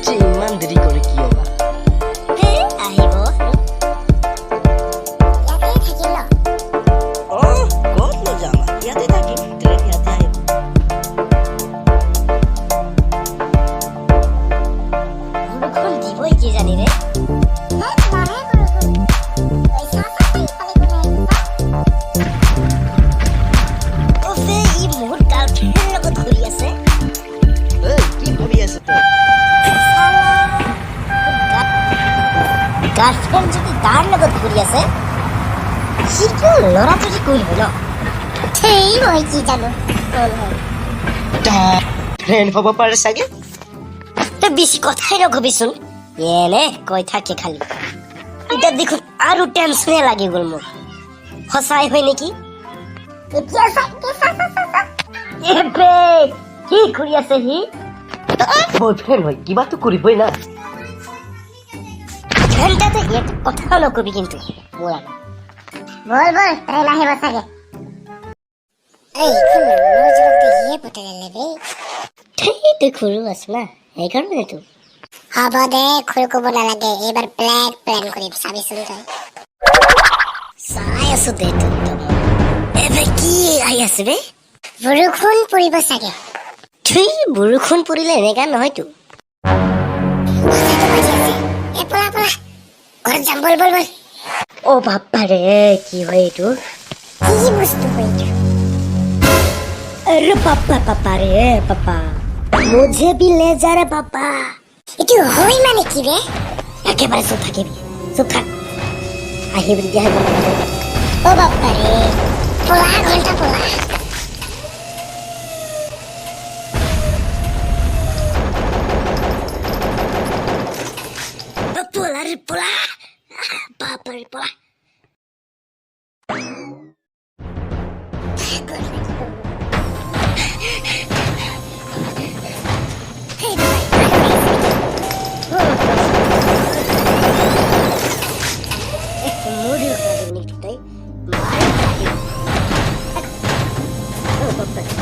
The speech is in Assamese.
যে ইমান দেৰি কৰে কিয় বা? আহিব ইয়াতে থাকিম ন? ক'ত যাম? ইয়াতে থাকিম, ট্ৰেইন ইয়াতে আহিব। বৰষুণ দিবই কি জানি ৰে। ই মোৰ গাৰ্লফ্ৰেণ্ডৰ লগত ঘূৰি আছে। কি ভাবি আছ তই? গাৰ্লফ্ৰেণ্ড যদি তাৰ লগত ঘূৰি আছে, সি কিয় ল'ৰাটো কি কৰিব ন? সেই মই কি জানো ফ্ৰেণ্ড হ'ব পাৰে চাগে। তই বেছি কথাই নকবিচোন, এনে কৈ থাকে খালি। এতিয়া দেখোন আৰু টেনচনে লাগি গ'ল মোৰ। সঁচাই হয় নেকি? কি কৰি আছে সি? বয়ফ্ৰেণ্ড হয়, কিবাটো কৰিবই না। ঘণ্টাতে এটা কথাও নকবি কিন্তু মোৰ আগত। বল বল ট্ৰেইন আহিব চাগে। তই সৰু আছ না, সেইকাৰণেতো। হ'ব দে, খুৰ ক'ব নালাগে। এইবাৰ প্লেন কৰিম, চাবিচোন তই। চাই আছো দে তোক। এবাৰ কি আহি আছে বে? বৰষুণ পৰিব চাগে। বৰষুণ পৰিলে এনেকা নহয়তো। ঘৰত যাম, বল বল বল। অ' বাপ্পা ৰে, কি হয় এইটো? কি বস্তু হয় এইটো? अरे पापा रे पापा, मुझे भी ले जा रे पापा। इतु होई माने की रे? एकेबारे चुप থাকিবি, চুপ থাক। আহিবি দিয়া হ'ব। ও বাপ্পা রে, পোলা ঘন্টা পোলা। পোলা রে পোলা, বাপ্পা রে পোলা। Mudah kali ini kita. Oh, bapak.